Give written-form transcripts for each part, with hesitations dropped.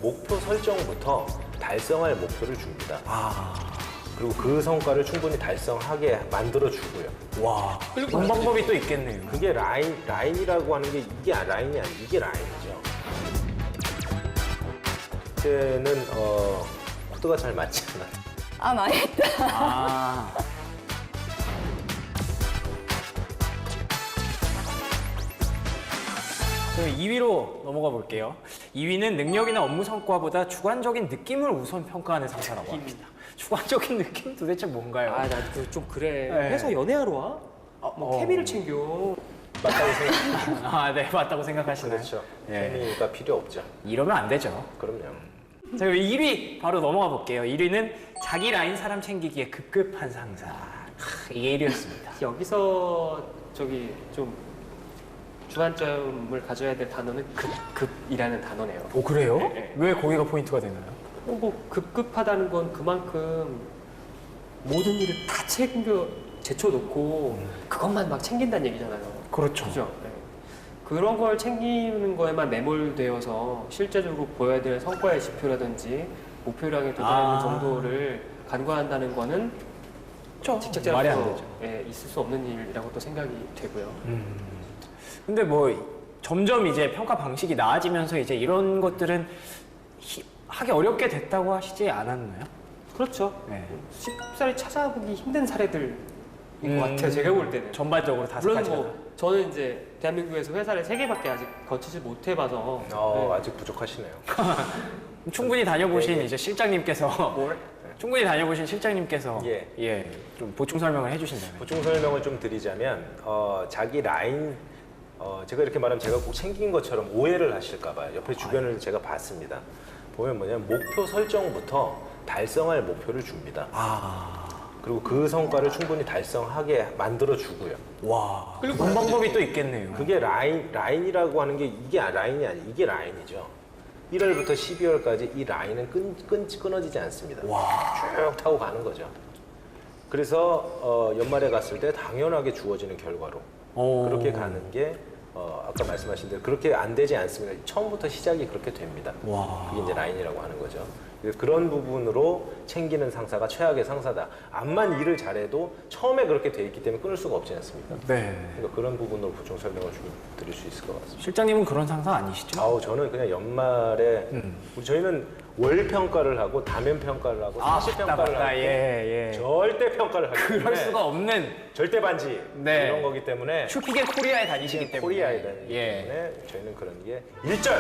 목표 설정부터 달성할 목표를 줍니다. 그리고 그 성과를 충분히 달성하게 만들어주고요. 와, 그런 방법이 또 있겠네요. 그게 라인이라고 하는 게 이게 라인이 아니고 이게 라인이죠. 쟤는 코드가 잘 맞지 않아. 아, 망했다. 아. 그럼 2위로 넘어가 볼게요. 2위는 능력이나 업무 성과보다 주관적인 느낌을 우선 평가하는 상사라고 합니다. 주관적인 느낌 도대체 뭔가요? 아, 나도 좀 그래. 네. 회사 연애하러 와? 케미를 챙겨. 맞다고 생각합니다. 아, 네, 맞다고 생각하시나요? 그렇죠. 예. 케미가 필요 없죠. 이러면 안 되죠. 그럼요. 자, 그럼 1위 바로 넘어가 볼게요. 1위는 자기 라인 사람 챙기기에 급급한 상사. 이게 1위였습니다. 여기서 저기 좀 주안점을 가져야 될 단어는 급이라는 단어네요. 오, 그래요? 네, 네. 왜 거기가 포인트가 되나요? 뭐 급급하다는 건 그만큼 모든 일을 다 챙겨 제쳐놓고 그것만 막 챙긴다는 얘기잖아요. 그렇죠. 그죠? 네. 그런 걸 챙기는 거에만 매몰되어서 실제적으로 보여야 될 성과의 지표라든지 목표량에 도달하는 정도를 간과한다는 거는 말이 안 되죠. 예, 있을 수 없는 일이라고 또 생각이 되고요. 근데 뭐 점점 이제 평가 방식이 나아지면서 이제 이런 것들은 하기 어렵게 됐다고 하시지 않았나요? 그렇죠. 네. 쉽사리 찾아보기 힘든 사례들인 것 같아요. 제가 볼 때는. 전반적으로 다섯 물론 가지가. 뭐 저는 이제 대한민국에서 회사를 3개밖에 아직 거치지 못해봐서 네. 아직 부족하시네요. 충분히 다녀보신 예, 예. 이제 실장님께서 충분히 다녀보신 실장님께서 예. 좀 보충 설명을 해주신다면. 보충 설명을 좀 드리자면 자기 라인 제가 이렇게 말하면 제가 꼭 챙긴 것처럼 오해를 하실까 봐요. 옆에 주변을 제가 봤습니다. 보면 뭐냐면 목표 설정부터 달성할 목표를 줍니다. 그리고 그 성과를 충분히 달성하게 만들어주고요. 와, 그런 방법이 또 있겠네요. 그게 라인이라고 하는 게 이게 라인이 아니고 이게 라인이죠. 1월부터 12월까지 이 라인은 끊어지지 않습니다. 쭉 타고 가는 거죠. 그래서 연말에 갔을 때 당연하게 주어지는 결과로 그렇게 가는 게 아까 말씀하신 대로 그렇게 안 되지 않습니다. 처음부터 시작이 그렇게 됩니다. 그게 이제 라인이라고 하는 거죠. 그래서 그런 부분으로 챙기는 상사가 최악의 상사다. 암만 일을 잘해도 처음에 그렇게 돼 있기 때문에 끊을 수가 없지 않습니까? 네. 그러니까 그런 부분으로 보충 설명을 드릴 수 있을 것 같습니다. 실장님은 그런 상사 아니시죠? 아우 저는 그냥 연말에 저희는 월 평가를 하고 다면 평가를 하고 사실 평가를 하고 예. 절대 평가를 하기 때문에 그럴 수가 없는 절대 반지 네. 이런 거기 때문에 슈피게 코리아에 다니시기 때문에. 코리아에 다니기 예. 때문에 저희는 그런 게 일절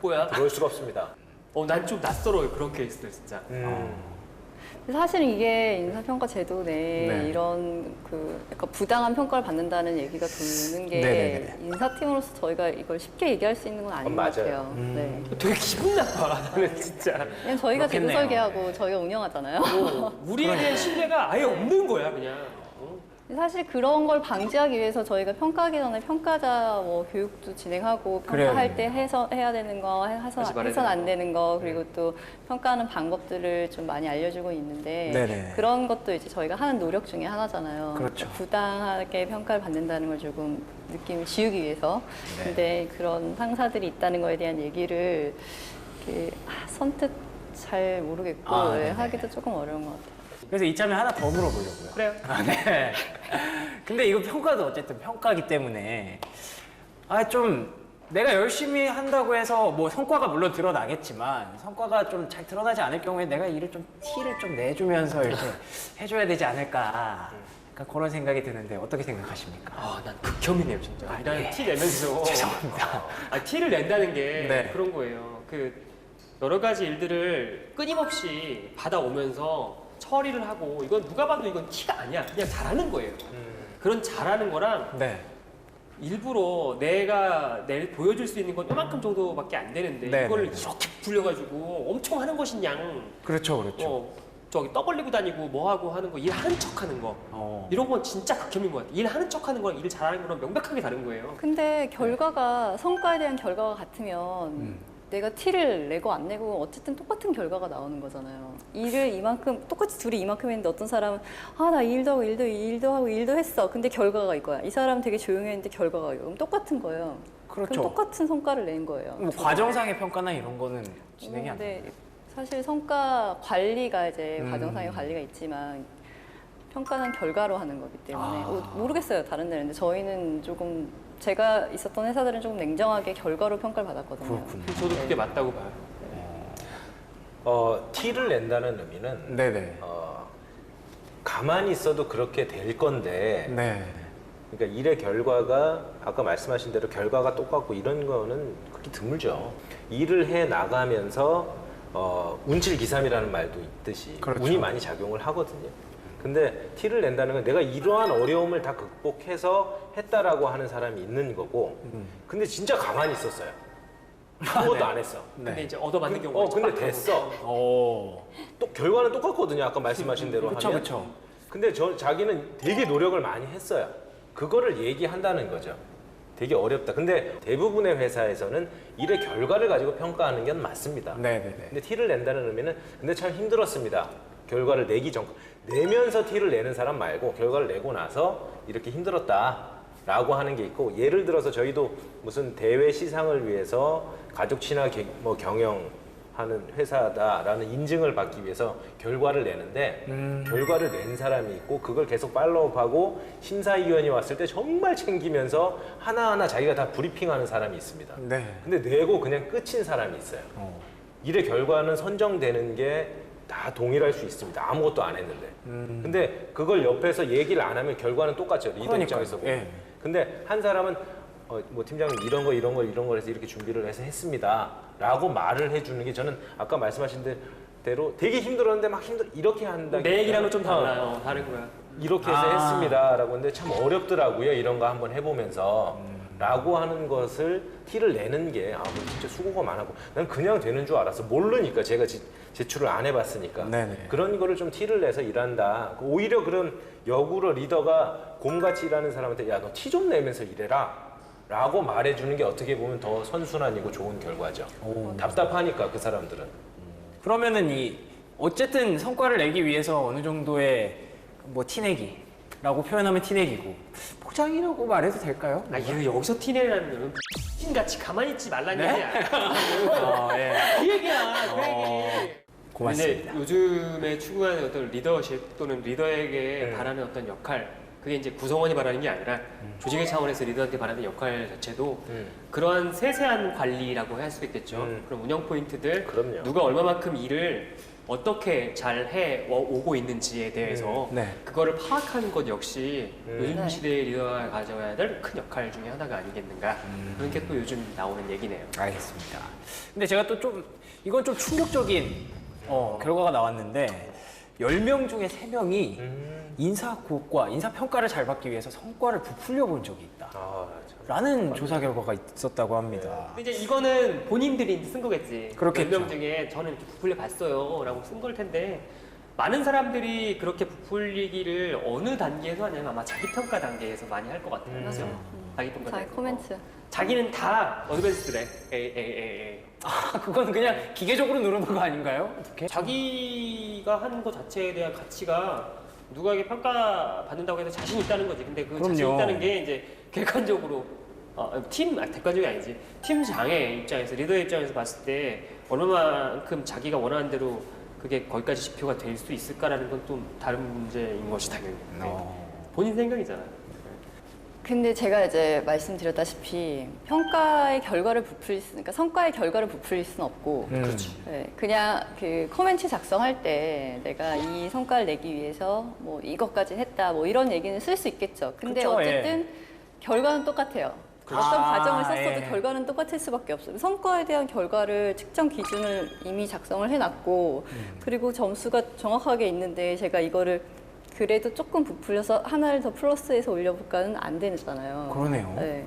뭐야? 들어올 수가 없습니다. 난 좀 낯설어요. 그런 케이스들 진짜. 사실은 이게 인사평가 제도 내에 네. 이런 약간 부당한 평가를 받는다는 얘기가 도는 게 네네네. 인사팀으로서 저희가 이걸 쉽게 얘기할 수 있는 건 아닌 것 맞아요. 같아요. 네. 되게 기분 나빠. 나는 진짜. 왜냐면 저희가 제도 그렇겠네요. 설계하고 저희가 운영하잖아요. 우리에 대한 신뢰가 아예 없는 거야, 그냥. 사실 그런 걸 방지하기 위해서 저희가 평가하기 전에 평가자 교육도 진행하고 평가할 때 해야 되는 거, 하지 말아야 해선 안 되는 되는 거, 그리고 또 평가하는 방법들을 좀 많이 알려주고 있는데 네네. 그런 것도 이제 저희가 하는 노력 중에 하나잖아요. 그렇죠. 부당하게 평가를 받는다는 걸 조금 느낌을 지우기 위해서. 근데 그런 상사들이 있다는 거에 대한 얘기를 이렇게 선뜻 잘 모르겠고 네네. 하기도 조금 어려운 것 같아요. 그래서 이참에 하나 더 물어보려고요. 그래요. 네. 근데 이거 평가도 어쨌든 평가기 때문에 좀 내가 열심히 한다고 해서 뭐 성과가 물론 드러나겠지만 성과가 좀 잘 드러나지 않을 경우에 내가 일을 좀 티를 좀 내주면서 이렇게 해줘야 되지 않을까. 그러니까 그런 생각이 드는데 어떻게 생각하십니까? 난 극혐이네요, 진짜. 나는 예. 티 내면서. 죄송합니다. 티를 낸다는 게 네. 그런 거예요. 여러 가지 일들을 끊임없이 받아오면서 처리를 하고 이건 누가 봐도 이건 티가 아니야. 그냥 잘하는 거예요. 그런 잘하는 거랑 네. 일부러 내가 보여줄 수 있는 건 이만큼 정도밖에 안 되는데 네, 이걸 네. 이렇게 불려가지고 엄청 하는 것이냥 그렇죠. 저기 떠벌리고 다니고 뭐하고 하는 거, 일하는 척하는 거 이런 건 진짜 극혐인 것 같아요. 일하는 척하는 거랑 일 잘하는 거랑 명백하게 다른 거예요. 근데 성과에 대한 결과가 같으면 내가 티를 내고 안 내고 어쨌든 똑같은 결과가 나오는 거잖아요. 일을 이만큼 똑같이 둘이 이만큼 했는데 어떤 사람은 나 일도 하고 일도 하고 일도 했어. 근데 결과가 이거야. 이 사람은 되게 조용히 했는데 결과가 이거. 그럼 똑같은 거예요. 그렇죠. 그럼 똑같은 성과를 낸 거예요. 뭐 과정상의 평가나 이런 거는 진행이 안 돼요. 근데 사실 성과 관리가 이제 과정상의 관리가 있지만 평가는 결과로 하는 거기 때문에 모르겠어요 다른 데는. 근데 저희는 조금 제가 있었던 회사들은 조금 냉정하게 결과로 평가를 받았거든요. 그렇군요. 저도 그게 맞다고 봐요. 티를 낸다는 의미는 네네. 가만히 있어도 그렇게 될 건데 네. 그러니까 일의 결과가 아까 말씀하신 대로 결과가 똑같고 이런 거는 그렇게 드물죠. 일을 해 나가면서 운칠기삼이라는 말도 있듯이 그렇죠. 운이 많이 작용을 하거든요. 근데 티를 낸다는 건 내가 이러한 어려움을 다 극복해서 했다라고 하는 사람이 있는 거고 근데 진짜 가만히 있었어요. 아무것도 안 했어. 근데 이제 얻어맞는 경우가 근데 됐어. 오. 또 결과는 똑같거든요. 아까 말씀하신 대로 그렇죠, 하면. 그렇죠. 근데 자기는 되게 노력을 많이 했어요. 그거를 얘기한다는 거죠. 되게 어렵다. 근데 대부분의 회사에서는 일의 결과를 가지고 평가하는 건 맞습니다. 네네네. 근데 티를 낸다는 의미는 근데 참 힘들었습니다. 결과를 내기 전 내면서 티를 내는 사람 말고 결과를 내고 나서 이렇게 힘들었다라고 하는 게 있고 예를 들어서 저희도 무슨 대외 시상을 위해서 가족 친화 경영하는 회사다라는 인증을 받기 위해서 결과를 내는데 결과를 낸 사람이 있고 그걸 계속 팔로우하고 심사위원이 왔을 때 정말 챙기면서 하나하나 자기가 다 브리핑하는 사람이 있습니다. 네. 근데 내고 그냥 끝인 사람이 있어요. 일의 결과는 선정되는 게 다 동일할 수 있습니다. 아무것도 안 했는데. 근데 그걸 옆에서 얘기를 안 하면 결과는 똑같죠. 리더 그러니까요. 입장에서 보면. 예. 근데 한 사람은 뭐 팀장님 이런 걸 해서 이렇게 준비를 해서 했습니다. 라고 말을 해주는 게 저는 아까 말씀하신 대로 되게 힘들었는데 막 이렇게 한다. 내 얘기랑은 좀 달라요. 다른 거야. 이렇게 해서 했습니다. 라고 했는데 참 어렵더라고요. 이런 거 한번 해보면서. 라고 하는 것을 티를 내는 게 뭐 진짜 수고가 많았고 난 그냥 되는 줄 알았어. 모르니까 제가 제출을 안 해봤으니까. 네네. 그런 거를 좀 티를 내서 일한다. 오히려 그런 역으로 리더가 곰같이 일하는 사람한테 야, 너 티 좀 내면서 일해라. 라고 말해주는 게 어떻게 보면 더 선순환이고 좋은 결과죠. 답답하니까 그 사람들은. 그러면은 어쨌든 성과를 내기 위해서 어느 정도의 뭐 티내기라고 표현하면 티내기고 포장이라고 말해도 될까요? 여기서 티내라는 거는 같이 가만히 있지 말라는 네? 얘기야. 예. 그 얘기야. 그 얘기. 고맙습니다. 근데 요즘에 추구하는 어떤 리더십 또는 리더에게 바라는 어떤 역할, 그게 이제 구성원이 바라는 게 아니라 조직의 차원에서 리더한테 바라는 역할 자체도 그러한 세세한 관리라고 할 수 있겠죠. 그런 운영 포인트들, 그럼요. 누가 얼마만큼 일을 어떻게 잘 해 오고 있는지에 대해서 네. 그거를 파악하는 것 역시 요즘 네. 시대의 리더가 가져야 될 큰 역할 중에 하나가 아니겠는가. 그런 게 또 요즘 나오는 얘기네요. 알겠습니다. 근데 제가 또 이건 좀 충격적인 결과가 나왔는데 10명 중에 3명이 인사평가를 잘 받기 위해서 성과를 부풀려 본 적이 있다. 라는 조사 결과가 있었다고 합니다. 근데 이제 이거는 본인들이 쓴 거겠지. 그렇겠죠. 10명 중에 저는 이렇게 부풀려 봤어요 라고 쓴 걸 텐데 많은 사람들이 그렇게 부풀리기를 어느 단계에서 하냐면 아마 자기평가 단계에서 많이 할 것 같아요. 그죠? 자기평가 자기 단계에서. 코멘트. 자기는 다 어드밴스드래. 에이. 그건 그냥 기계적으로 누르는 거 아닌가요? 어떻게? 자기가 하는 것 자체에 대한 가치가 누구에게 평가받는다고 해서 자신 있다는 거지. 근데 그 자신 그럼요. 있다는 게 이제 객관적으로 객관적이 아니지. 팀장의 입장에서 리더의 입장에서 봤을 때 얼마만큼 자기가 원하는 대로 그게 거기까지 지표가 될 수 있을까라는 건 또 다른 문제인 것이 당연히. 본인 생각이잖아요. 근데 제가 이제 말씀드렸다시피 평가의 결과를 그러니까 성과의 결과를 부풀릴 수는 없고 그렇죠. 네, 그냥 그 코멘트 작성할 때 내가 이 성과를 내기 위해서 뭐 이것까지 했다 뭐 이런 얘기는 쓸 수 있겠죠. 근데 그쵸, 어쨌든 결과는 똑같아요. 어떤 과정을 썼어도 결과는 똑같을 수밖에 없어요. 성과에 대한 결과를 측정 기준을 이미 작성을 해놨고 그리고 점수가 정확하게 있는데 제가 이거를 그래도 조금 부풀려서 하나를 더 플러스해서 올려볼까는 안 되잖아요. 그러네요. 네.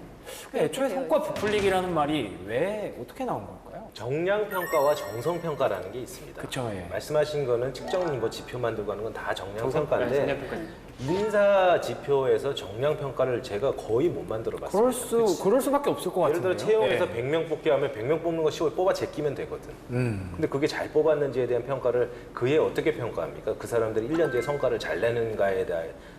애초에 성과 부풀리기라는 말이 왜 어떻게 나온 걸까요? 정량평가와 정성평가라는 게 있습니다. 그쵸, 예. 말씀하신 거는 측정 지표 만들고 하는 건 다 정량평가인데 정량평가. 인사 지표에서 정량 평가를 제가 거의 못 만들어 봤어요. 그럴 수밖에 없을 것 예를 같은데요. 들어 채용해서 예. 100명 뽑기 하면 100명 뽑는 거 쉬워 뽑아 제끼면 되거든. 근데 그게 잘 뽑았는지에 대한 평가를 그에 어떻게 평가합니까? 그 사람들이 1년 뒤에 성과를 잘 내는가에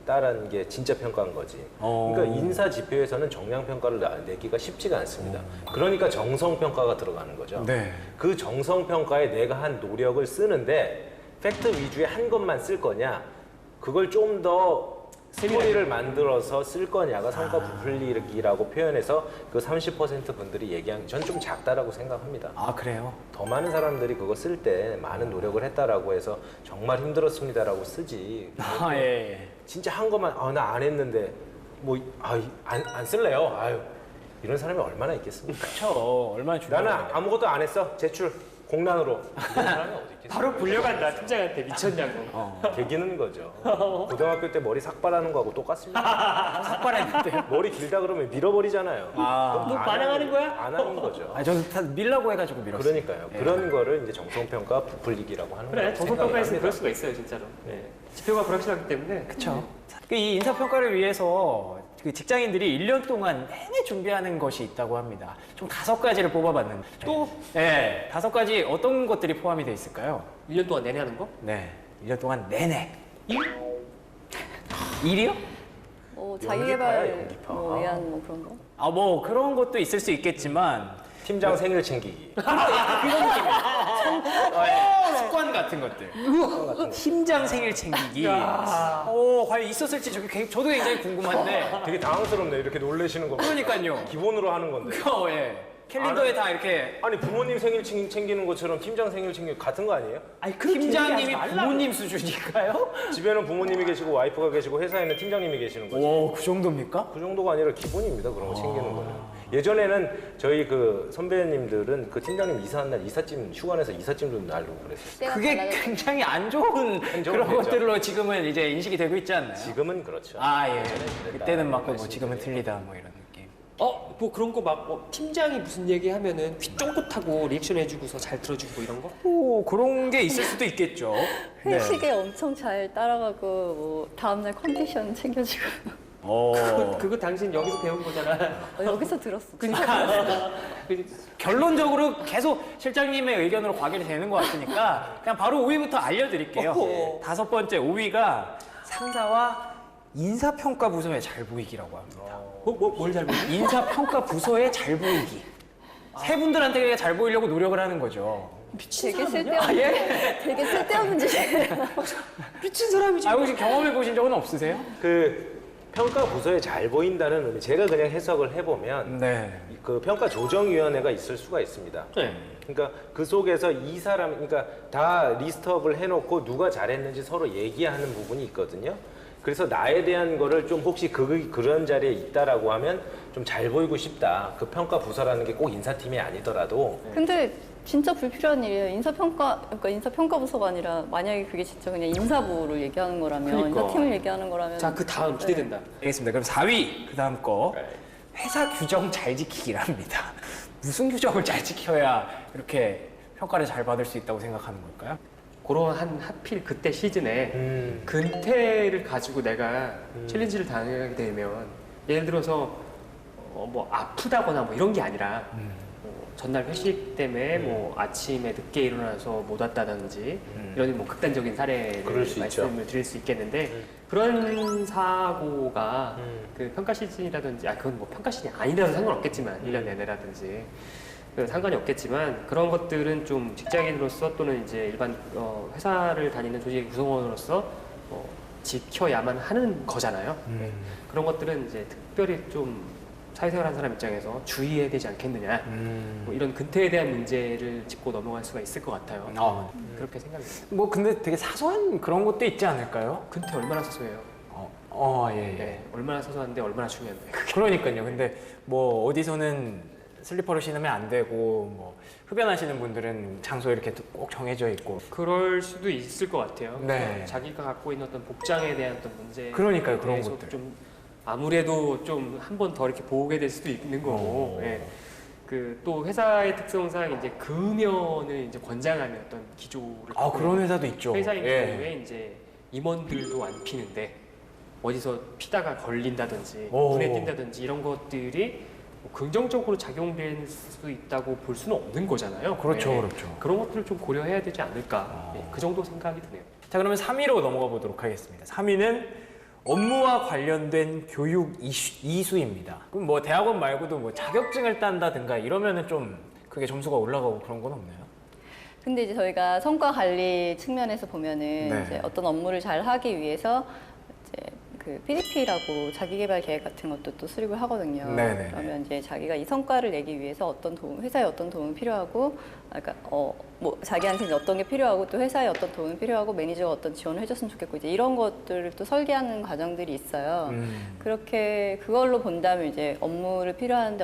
따른 게 진짜 평가인 거지. 그러니까 인사 지표에서는 정량 평가를 내기가 쉽지가 않습니다. 그러니까 정성 평가가 들어가는 거죠. 네. 그 정성 평가에 내가 한 노력을 쓰는데 팩트 위주의 한 것만 쓸 거냐? 그걸 좀 더 스토리를 만들어서 쓸 거냐가 성과 부풀리기라고 표현해서 그 30% 분들이 얘기한 전 좀 작다라고 생각합니다. 아, 그래요? 더 많은 사람들이 그거 쓸 때 많은 노력을 했다라고 해서 정말 힘들었습니다라고 쓰지. 아, 예. 진짜 한 것만 나 안 했는데 뭐 안 쓸래요. 아유 이런 사람이 얼마나 있겠습니까? 그쵸. 얼마나 중요해요. 나는 아무것도 안 했어. 제출 공란으로. 이런 사람이 어디 있겠습니까? 바로 불려간다 팀장한테 미쳤냐고. 개기는 거죠. 고등학교 때 머리 삭발하는 거하고 똑같습니다. 삭발했는데요. 머리 길다 그러면 밀어버리잖아요. 아. 너 안 반항하는 거야? 안 하는 거죠. 아, 저는 다 밀라고 해가지고 밀었어요. 그러니까요. 그런 거를 이제 정성평가 부풀리기라고 하는 그래 거예요. 정성평가에서는 그럴 수가 있어요 진짜로. 네. 지표가 불확실하기 때문에. 그렇죠. 이 인사평가를 위해서 그 직장인들이 1년 동안 내내 준비하는 것이 있다고 합니다. 총 5가지를 뽑아봤는데 또 네, 5가지 어떤 것들이 포함이 돼 있을까요? 1년 동안 내내 하는 거? 네, 1년 동안 내내. 일? 일이요? 뭐 연기파야, 자기개발 연기파. 뭐 위한 뭐 그런 거. 아, 뭐 그런 것도 있을 수 있겠지만 팀장 생일 챙기기. 습관 같은 것들. 팀장 생일 챙기기. 과연 있었을지 저도 굉장히 궁금한데. 되게 당황스럽네. 이렇게 놀래시는 거. 그러니까요. 기본으로 하는 건데. 예. 캘린더에 다 이렇게 아니 부모님 생일 챙기는 것처럼 팀장 생일 챙기기 같은 거 아니에요? 아니 팀장님이 부모님 수준일까요? 집에는 부모님이 계시고 와이프가 계시고 회사에는 팀장님이 계시는 거죠. 오, 그 정도입니까? 그 정도가 아니라 기본입니다. 그런 거 챙기는 거는. 예전에는 저희 그 선배님들은 그 팀장님 이사한 날 이삿짐 휴가 내서 이삿짐도 날르고 그랬어요. 때가 그게 달라졌죠. 굉장히 안 좋은 그런 됐죠. 것들로 지금은 이제 인식이 되고 있지 않나요? 지금은 그렇죠. 아, 예. 그랬다. 그때는 막 뭐 지금은 틀리다 뭐 이런 느낌. 뭐 그런 거 막 팀장이 무슨 얘기 하면은 귀 쫑긋하고 리액션 해주고서 잘 들어주고 뭐 이런 거? 오, 그런 게 있을 수도 있겠죠. 네. 회식에 엄청 잘 따라가고 뭐 다음날 컨디션 챙겨주고 그거 당신 여기서 배운 거잖아. 여기서 들었어. 그러니까 결론적으로 계속 실장님의 의견으로 과결이 되는 것 같으니까 그냥 바로 5위부터 알려드릴게요. 어허. 5번째 5위가 상사와 인사평가 부서에 잘 보이기라고 합니다. 뭘 잘못? 인사평가 부서에 잘 보이기. 세 분들한테 잘 보이려고 노력을 하는 거죠. 되게 쓸데없는 되게 쓸데없는 짓이에요. 미친 사람이지. 아, 혹시 경험해 보신 적은 없으세요? 그 평가 부서에 잘 보인다는 의미. 제가 그냥 해석을 해보면 네. 그 평가 조정위원회가 있을 수가 있습니다. 네. 그러니까 그 속에서 이 사람, 그러니까 다 리스트업을 해놓고 누가 잘했는지 서로 얘기하는 부분이 있거든요. 그래서 나에 대한 거를 좀 혹시 그런 자리에 있다라고 하면 좀 잘 보이고 싶다. 그 평가 부서라는 게 꼭 인사팀이 아니더라도 근데 진짜 불필요한 일이에요. 그러니까 인사평가 부서가 아니라 만약에 그게 진짜 그냥 인사부를 얘기하는 거라면 그러니까. 인사팀을 얘기하는 거라면 자, 그 다음 기대된다. 알겠습니다. 그럼 4위 그 다음 거 네. 회사 규정 잘 지키기랍니다. 무슨 규정을 잘 지켜야 이렇게 평가를 잘 받을 수 있다고 생각하는 걸까요? 그런 하필 그때 시즌에 근태를 가지고 내가 챌린지를 당하게 되면 예를 들어서 뭐 아프다거나 뭐 이런 게 아니라 전날 회식 때문에 뭐 아침에 늦게 일어나서 못 왔다든지 이런 뭐 극단적인 사례를 그럴 수 말씀을 드릴 수 있겠는데 그런 사고가 그 평가 시즌이라든지 그건 뭐 평가 시즌이 아니라도 상관없겠지만 1년 내내라든지 상관이 없겠지만 그런 것들은 좀 직장인으로서 또는 이제 일반 회사를 다니는 조직의 구성원으로서 지켜야만 하는 거잖아요. 그런 것들은 이제 특별히 좀 사회생활하는 사람 입장에서 주의해야 되지 않겠느냐. 뭐 이런 근태에 대한 문제를 짚고 넘어갈 수가 있을 것 같아요. 그렇게 생각이 듭니다. 뭐 근데 되게 사소한 그런 것도 있지 않을까요? 근태 얼마나 사소해요. 예. 네, 얼마나 사소한데 얼마나 중요한데. 그러니까요. 근데 뭐 어디서는 슬리퍼를 신으면 안 되고 뭐 흡연하시는 분들은 장소 이렇게 꼭 정해져 있고. 그럴 수도 있을 것 같아요. 네. 자기가 갖고 있는 어떤 복장에 대한 어떤 문제. 그러니까요, 그런 것들. 좀 아무래도 좀 한 번 더 이렇게 보게 될 수도 있는 거고. 예. 그 또 회사의 특성상 이제 금연을 이제 권장하는 어떤 기조를. 그런 회사도 있죠. 회사인 예. 경우에 이제 임원들도 안 피는데 어디서 피다가 걸린다든지 오. 눈에 띈다든지 이런 것들이 뭐 긍정적으로 작용될 수 있다고 볼 수는 없는 거잖아요. 그렇죠, 네. 그렇죠. 그런 것들을 좀 고려해야 되지 않을까. 네, 그 정도 생각이 드네요. 자, 그러면 3위로 넘어가 보도록 하겠습니다. 3위는 업무와 관련된 교육 이수입니다. 그럼 뭐 대학원 말고도 뭐 자격증을 딴다든가 이러면은 좀 그게 점수가 올라가고 그런 건 없나요? 근데 이제 저희가 성과 관리 측면에서 보면은 네. 이제 어떤 업무를 잘 하기 위해서 이제 그 PDP라고 자기개발 계획 같은 것도 또 수립을 하거든요. 네네. 그러면 이제 자기가 이 성과를 내기 위해서 어떤 도움, 회사에 어떤 도움이 필요하고, 그러니까 뭐 자기한테 이제 어떤 게 필요하고 또 회사에 어떤 도움이 필요하고 매니저가 어떤 지원을 해줬으면 좋겠고 이제 이런 것들을 또 설계하는 과정들이 있어요. 그렇게 그걸로 본다면 이제 업무를 필요하는데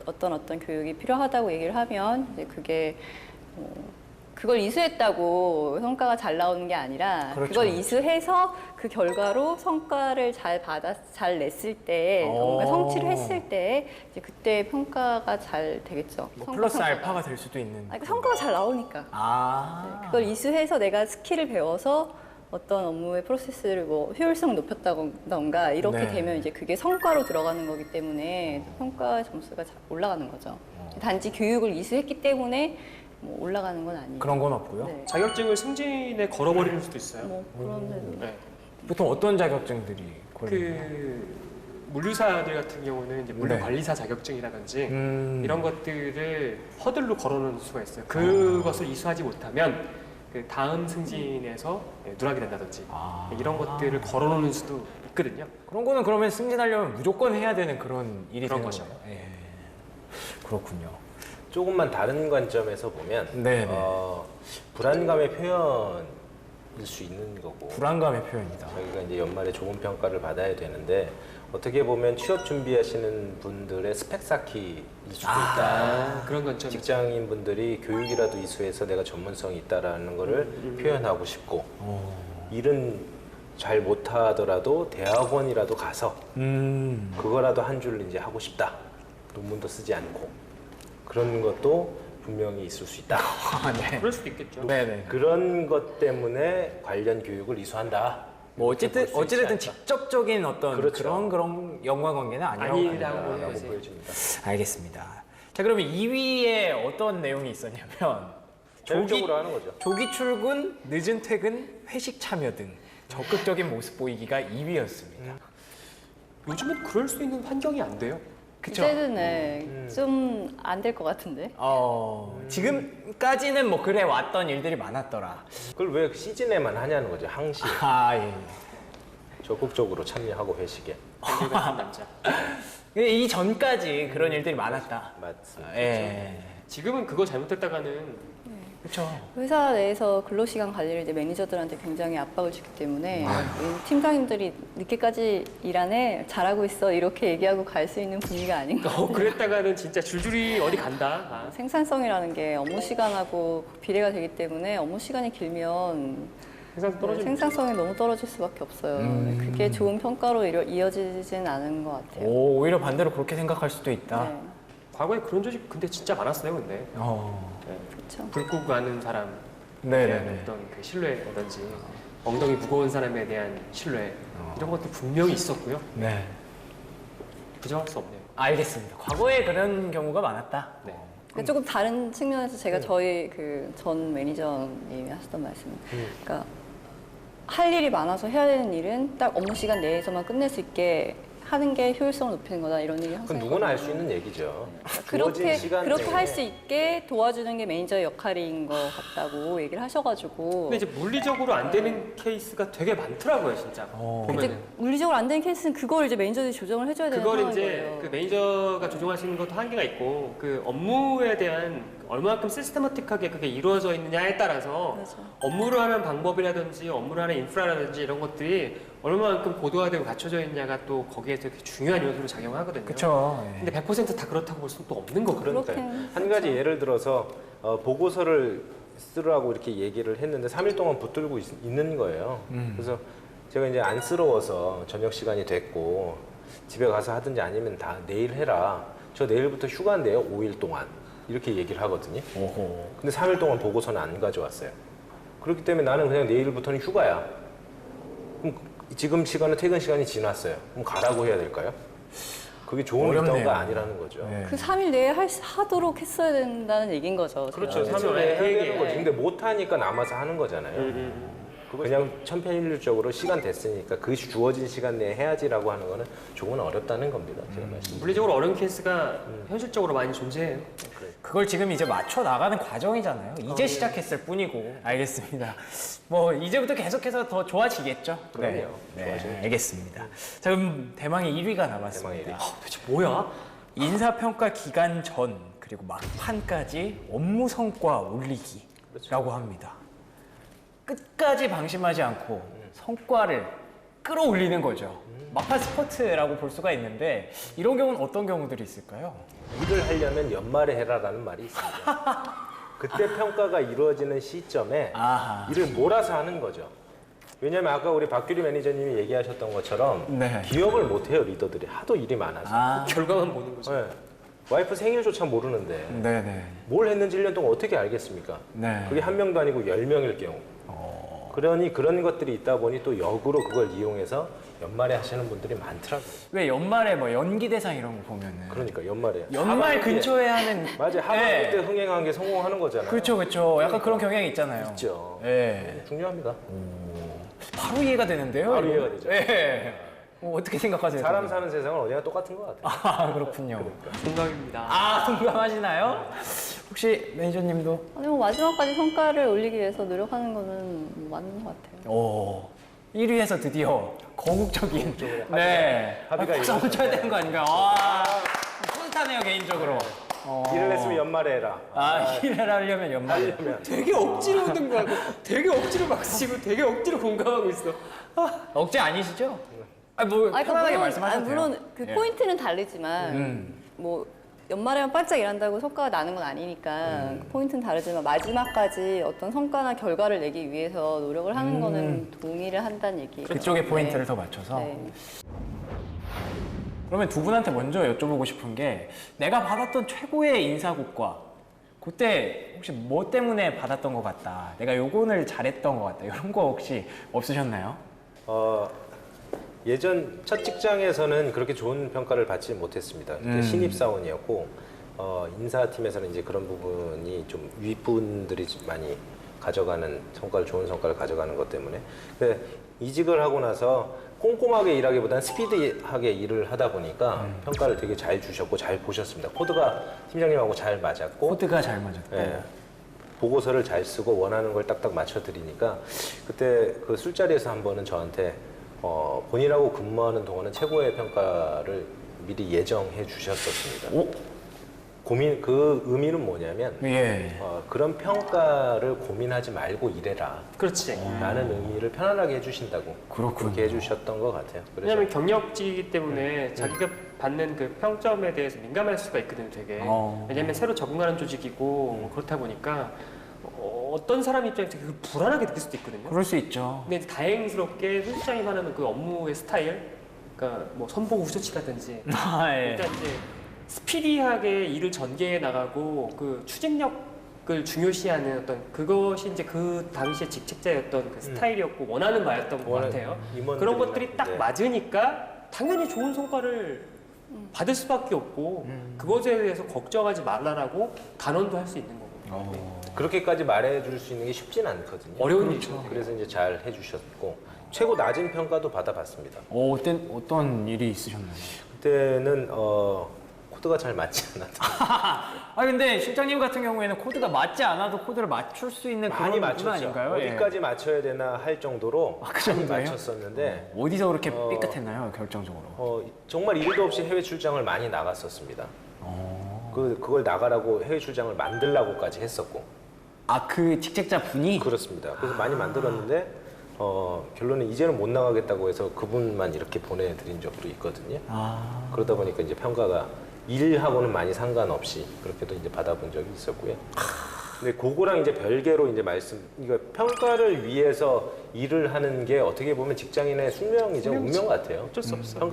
어떤 교육이 필요하다고 얘기를 하면 이제 그게 그걸 이수했다고 성과가 잘 나오는 게 아니라 그렇죠. 그걸 이수해서 그 결과로 성과를 잘 냈을 때 뭔가 성취를 했을 때 이제 그때 평가가 잘 되겠죠. 뭐 성과 플러스 평가가. 알파가 될 수도 있는. 아니, 성과가 잘 나오니까. 네, 그걸 이수해서 내가 스킬을 배워서 어떤 업무의 프로세스를 뭐 효율성 높였다던가 이렇게 네. 되면 이제 그게 성과로 들어가는 거기 때문에 평가 점수가 잘 올라가는 거죠. 단지 교육을 이수했기 때문에 뭐 올라가는 건 아니에요. 그런 건 없고요. 네. 자격증을 승진에 걸어버리는 수도 있어요. 뭐 그런 네. 보통 어떤 자격증들이 걸리나요? 그 물류사들 같은 경우는 이제 물류 네. 관리사 자격증이라든지 음. 이런 것들을 허들로 걸어놓을 수가 있어요. 그것을 이수하지 못하면 그 다음 승진에서 누락이 된다든지 이런 것들을 걸어놓는 수도 있거든요. 그런 거는 그러면 승진하려면 무조건 해야 되는 그런 일이 그런 되는 거죠. 거죠. 예. 그렇군요. 조금만 다른 관점에서 보면 네네. 불안감의 표현일 수 있는 거고 불안감의 표현이다. 자기가 이제 연말에 좋은 평가를 받아야 되는데 어떻게 보면 취업 준비하시는 분들의 스펙 쌓기일 수도 있다. 그런 관점이 직장인 분들이 교육이라도 이수해서 내가 전문성이 있다라는 거를 표현하고 싶고 일은 잘 못하더라도 대학원이라도 가서 그거라도 한 줄 이제 하고 싶다. 논문도 쓰지 않고 그런 것도 분명히 있을 수 있다. 네. 그럴 수도 있겠죠. 네네. 그런 것 때문에 관련 교육을 이수한다. 뭐 이렇게 볼수 어찌됐든 있지 않을까. 직접적인 어떤 그렇죠. 그런 연관관계는 아니라고 아니라고 라고 해야지. 보여집니다. 알겠습니다. 자, 그러면 2위에 어떤 내용이 있었냐면 자율적으로 하는 거죠. 조기 출근, 늦은 퇴근, 회식 참여 등 적극적인 모습 보이기가 2위였습니다. 요즘은 그럴 수 있는 환경이 안 돼요. 그쵸? 이제는 좀 안 될 것 같은데. 지금까지는 뭐 그래 왔던 일들이 많았더라. 그걸 왜 시즌에만 하냐는 거죠. 항시 예. 적극적으로 참여하고 회식에. 안개 같은 남자. 근데 이 전까지 그런 일들이 많았다. 맞습니다. 예. 지금은 그거 잘못했다가는 그렇죠. 회사 내에서 근로시간 관리를 이제 매니저들한테 굉장히 압박을 주기 때문에 이 팀장님들이 늦게까지 일하네 잘하고 있어 이렇게 얘기하고 갈 수 있는 분위기가 아닌 것 같아요. 그랬다가는 진짜 줄줄이 어디 간다. 생산성이라는 게 업무 시간하고 비례가 되기 때문에 업무 시간이 길면 생산 떨어지는 생산성이 너무 떨어질 수밖에 없어요. 그게 좋은 평가로 이어지진 않은 것 같아요. 오히려 반대로 그렇게 생각할 수도 있다. 네, 과거에 그런 조직 근데 진짜 많았어요, 근데. 네. 그렇죠. 불 끄고 가는 사람 네네네. 어떤 그 신뢰라든지 엉덩이 무거운 사람에 대한 신뢰 이런 것도 분명히 있었고요. 네. 아, 부정할 수 없네요. 알겠습니다. 과거에 그런 경우가 많았다. 네. 근데 조금 다른 측면에서 제가 저희 그 전 매니저님이 하셨던 말씀, 그러니까 할 일이 많아서 해야 되는 일은 딱 업무 시간 내에서만 끝낼 수 있게 하는 게 효율성을 높이는 거다 이런 얘기 항상. 그건 누구나 알 수 했거든요. 있는 얘기죠. 그렇게 시간 그렇게 내에 할 수 있게 도와주는 게 매니저의 역할인 것 같다고 얘기를 하셔가지고. 근데 이제 물리적으로 안 되는 케이스가 되게 많더라고요, 진짜. 이제 보면은. 물리적으로 안 되는 케이스는 그걸 이제 매니저들이 조정을 해줘야 되는 그걸 상황인 이제 거예요. 그 매니저가 조정하시는 것도 한계가 있고 그 업무에 대한 얼마만큼 시스테마틱하게 그게 이루어져 있느냐에 따라서 맞아. 업무를 하는 방법이라든지 업무를 하는 인프라라든지 이런 것들이 얼마만큼 고도화되고 갖춰져 있냐가 또 거기에 되게 중요한 요소로 작용하거든요. 그렇죠. 근데 100%다 그렇다고 볼 수는 또 없는 거거든요. 그러니까요. 그렇긴 한 가지 예를 들어서 보고서를 쓰라고 이렇게 얘기를 했는데 3일 동안 붙들고 있는 거예요. 그래서 제가 이제 안쓰러워서 저녁 시간이 됐고 집에 가서 하든지 아니면 다 내일 해라. 저 내일부터 휴가인데요. 5일 동안. 이렇게 얘기를 하거든요. 오호. 근데 3일 동안 보고서는 안 가져왔어요. 그렇기 때문에 나는 그냥 내일부터는 휴가야. 그럼 지금 시간은 퇴근 시간이 지났어요. 그럼 가라고 해야 될까요? 그게 좋은 어렵네요. 리더가 아니라는 거죠. 네. 그 3일 내에 하도록 했어야 된다는 얘기인 거죠. 그렇죠. 제가. 3일 내에 해야 되게, 되는 거지. 예. 근데 못하니까 남아서 하는 거잖아요. 그냥 천편일률적으로 시간 됐으니까 그 주어진 시간 내에 해야지라고 하는 거는 조금은 어렵다는 겁니다. 제가 말씀. 물리적으로 어려운 케이스가 현실적으로 많이 존재해요. 그걸 지금 이제 맞춰 나가는 과정이잖아요. 이제 시작했을 뿐이고. 알겠습니다. 뭐 이제부터 계속해서 더 좋아지겠죠. 그럼요. 네, 좋아져요. 알겠습니다. 자, 그럼 대망의 1위가 남았습니다. 대망의 1위. 도대체 뭐야? 인사평가 기간 전 그리고 막판까지 업무 성과 올리기라고 합니다. 끝까지 방심하지 않고 성과를 끌어올리는 거죠. 막판 스포츠라고 볼 수가 있는데 이런 경우는 어떤 경우들이 있을까요? 일을 하려면 연말에 해라라는 말이 있습니다. 그때 평가가 이루어지는 시점에 아하. 일을 몰아서 하는 거죠. 왜냐하면 아까 우리 박규리 매니저님이 얘기하셨던 것처럼 네. 기억을 못해요, 리더들이. 하도 일이 많아서. 아, 결과만 보는 거죠. 네. 와이프 생일조차 모르는데 네네. 뭘 했는지 1년 동안 어떻게 알겠습니까? 네. 그게 한 명도 아니고 10명일 경우. 그러니 그런 것들이 있다 보니 또 역으로 그걸 이용해서 연말에 하시는 분들이 많더라고요. 왜 연말에 뭐 연기 대상 이런 거 보면은 그러니까 연말에. 연말 하반기에- 근처에 하는 맞아요. 하반기 네. 때 흥행한 게 성공하는 거잖아요. 그렇죠, 그렇죠. 약간 그런 경향이 있잖아요. 있죠. 네. 중요합니다. 바로 이해가 되는데요. 바로 이거? 이해가 되죠. 네. 어떻게 생각하세요? 사람 선생님? 사는 세상은 어디나 똑같은 것 같아요. 아, 그렇군요. 동감입니다. 아, 동감하시나요? 혹시 매니저님도? 아니, 뭐 마지막까지 성과를 올리기 위해서 노력하는 거는 맞는 것 같아요. 오, 1위에서 드디어 거국적인 네 합의가 박수 한번 쳐야 되는 거 아닌가요? 아, 뿌듯하네요 개인적으로. 일을 했으면 연말에 해라. 일을 하려면 연말에. 하려면. 되게 억지로 운동하고 되게 억지로 박수치고 되게 억지로 공감하고 있어. 억지 아니시죠? 아니 뭐 아니, 편안하게 물론, 말씀하셔도 돼요. 물론 그 예. 포인트는 다르지만 뭐 연말에만 바짝 일한다고 성과가 나는 건 아니니까 그 포인트는 다르지만 마지막까지 어떤 성과나 결과를 내기 위해서 노력을 하는 거는 동의를 한다는 얘기예요. 그쪽에 포인트를 네. 더 맞춰서. 네. 그러면 두 분한테 먼저 여쭤보고 싶은 게 내가 받았던 최고의 인사고과 그때 혹시 뭐 때문에 받았던 것 같다. 내가 요거를 잘했던 것 같다. 이런 거 혹시 없으셨나요? 예전 첫 직장에서는 그렇게 좋은 평가를 받지 못했습니다. 그때 신입사원이었고 인사팀에서는 이제 그런 부분이 좀 윗분들이 많이 가져가는 성과를 좋은 성과를 가져가는 것 때문에 근데 이직을 하고 나서 꼼꼼하게 일하기보다는 스피디하게 일을 하다 보니까 평가를 되게 잘 주셨고 잘 보셨습니다. 코드가 팀장님하고 잘 맞았고 코드가 잘 맞았고. 예, 보고서를 잘 쓰고 원하는 걸 딱딱 맞춰드리니까 그때 그 술자리에서 한 번은 저한테 본인하고 근무하는 동안은 최고의 평가를 미리 예정해 주셨었습니다. 오? 그 의미는 뭐냐면 예. 그런 평가를 고민하지 말고 일해라 그렇지. 라는 의미를 편안하게 해주신다고 그렇군요. 그렇게 해주셨던 것 같아요. 그래서 왜냐하면 경력직이기 때문에 자기가 받는 그 평점에 대해서 민감할 수가 있거든요, 되게. 왜냐하면 새로 적응하는 조직이고 그렇다 보니까 어떤 사람 입장에서 되게 불안하게 느낄 수도 있거든요. 그럴 수 있죠. 근데 다행스럽게 손시장이 말하는 그 업무의 스타일, 그러니까 뭐 선보고 후처치라든지, 아, 예. 일단 이제 스피디하게 일을 전개해 나가고 그 추진력을 중요시하는 어떤 그것이 이제 그 당시에 직책자였던 그 스타일이었고 원하는 바였던 것 같아요. 임원들이나, 그런 것들이 딱 네. 맞으니까 당연히 좋은 성과를 받을 수밖에 없고 그것에 대해서 걱정하지 말라라고 단언도 할 수 있는 거거든요. 그렇게까지 말해줄 수 있는 게 쉽진 않거든요. 어려운 일이죠. 그래서 이제 잘 해주셨고 최고 낮은 평가도 받아봤습니다. 어떤 일이 있으셨나요? 그때는 코드가 잘 맞지 않았던 아 근데 실장님 같은 경우에는 코드가 맞지 않아도 코드를 맞출 수 있는 많이 그런 부분 맞췄죠. 아닌가요? 어디까지 맞춰야 되나 할 정도로 그 많이 정도예요? 맞췄었는데 어디서 그렇게 삐끗했나요, 결정적으로? 정말 일도 없이 해외 출장을 많이 나갔었습니다. 그걸 나가라고 해외 출장을 만들라고까지 했었고 아, 그 직책자 분이? 그렇습니다. 그래서 많이 만들었는데 결론은 이제는 못 나가겠다고 해서 그분만 이렇게 보내드린 적도 있거든요. 아, 그러다 보니까 이제 평가가 일하고는 많이 상관없이 그렇게도 이제 받아본 적이 있었고요. 근데 그거랑 이제 별개로 이제 그러니까 평가를 위해서 일을 하는 게 어떻게 보면 직장인의 숙명이죠. 운명 같아요. 어쩔 수 없어요.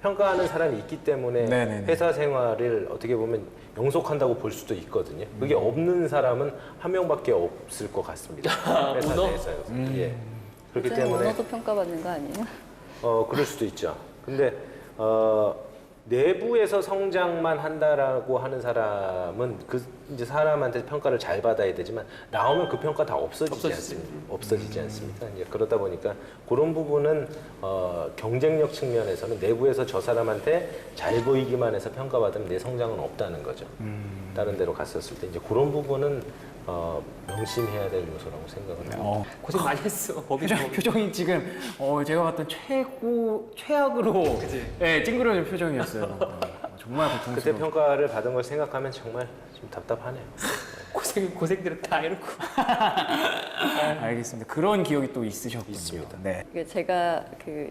평가하는 사람이 있기 때문에 네네네. 회사 생활을 어떻게 보면 영속한다고 볼 수도 있거든요. 그게 없는 사람은 한 명밖에 없을 것 같습니다. 회사 오너? 내에서요. 예. 그렇기 요즘 때문에 언어도 평가받는 거 아니에요? 그럴 수도 있죠. 근데 내부에서 성장만 한다라고 하는 사람은 그 이제 사람한테 평가를 잘 받아야 되지만 나오면 그 평가 다 없어지지 않습니다. 이제 그러다 보니까 그런 부분은 경쟁력 측면에서는 내부에서 저 사람한테 잘 보이기만 해서 평가받으면 내 성장은 없다는 거죠. 다른 데로 갔었을 때 이제 그런 부분은 명심해야 될 요소라고 생각을 합니다. 고생 많이 했어. 법이 표정이 지금 제가 봤던 최악으로 예, 찡그려진 표정이었어요. 정말 그때 고통스러워. 평가를 받은 걸 생각하면 정말 좀 답답하네요. 고생들을 다 해놓고. 알겠습니다. 그런 기억이 또 있으셨군요. 있습니다. 네. 제가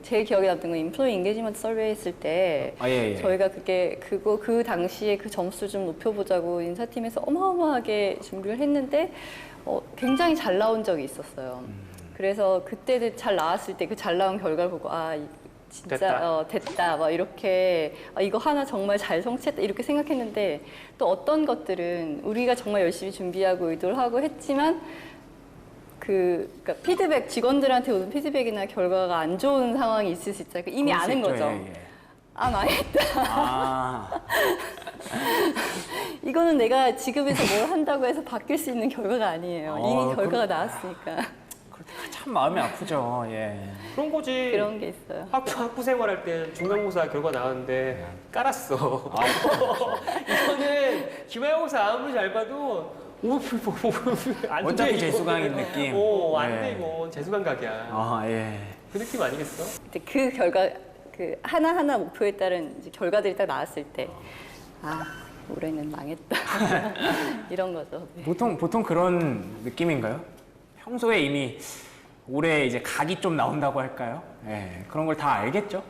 제일 기억에 남는 건 인플로이 인게이지먼트 서베이 했을 때 예. 저희가 그 당시에 그 점수 좀 높여보자고 인사팀에서 어마어마하게 준비를 했는데 굉장히 잘 나온 적이 있었어요. 그래서 그때 잘 나왔을 때 그 잘 나온 결과를 보고 진짜 됐다 막 이렇게 이거 하나 정말 잘 성취했다 이렇게 생각했는데 또 어떤 것들은 우리가 정말 열심히 준비하고 의도를 하고 했지만 그러니까 피드백 직원들한테 오는 피드백이나 결과가 안 좋은 상황이 있을 수 있잖아요. 이미 그럴 수 아는 있죠. 거죠. 예. 망했다. 이거는 내가 지금에서 뭘 한다고 해서 바뀔 수 있는 결과가 아니에요. 이미 결과가 나왔으니까. 참 마음이 아프죠. 예. 그런 거지. 그런 게 있어요. 학부 생활할 때 중간고사 결과 나왔는데 깔았어. 이거는 기말고사 아무리 잘 봐도 안 돼. 어차피 이거. 재수강인 느낌. 안 돼 예. 이거 재수강 각이야. 예. 그 느낌 아니겠어? 근데 그 결과 하나하나 목표에 따른 이제 결과들이 딱 나왔을 때 올해는 망했다. 이런 거죠. 네. 보통 그런 느낌인가요? 평소에 이미 올해 이제 각이 좀 나온다고 할까요? 예. 그런 걸 다 알겠죠?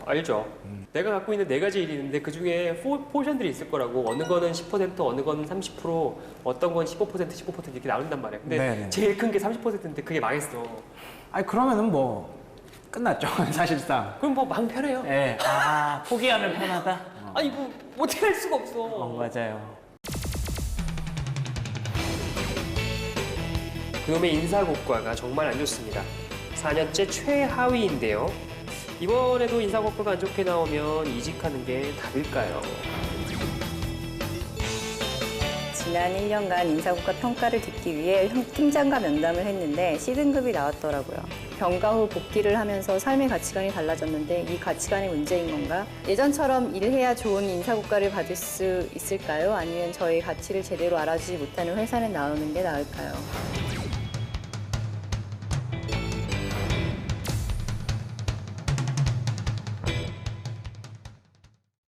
알죠. 내가 갖고 있는 네 가지 일이 있는데 그 중에 포션들이 있을 거라고. 어느 거는 10%, 어느 거는 30%, 어떤 건 15%, 15% 이렇게 나온단 말이야. 근데 네네. 제일 큰 게 30%인데 그게 망했어. 그러면은 뭐 끝났죠. 사실상. 그럼 뭐 마음 편해요. 예. 포기하면 편하다. 아니 뭐 어떻게 할 수가 없어. 맞아요. 그놈의 인사고과가 정말 안 좋습니다. 4년째 최하위인데요. 이번에도 인사고과가 안 좋게 나오면 이직하는 게 답일까요? 지난 1년간 인사고과 평가를 듣기 위해 팀장과 면담을 했는데 C등급이 나왔더라고요. 병가 후 복귀를 하면서 삶의 가치관이 달라졌는데 이 가치관이 문제인 건가? 예전처럼 일해야 좋은 인사고과를 받을 수 있을까요? 아니면 저희 가치를 제대로 알아주지 못하는 회사는 나오는 게 나을까요?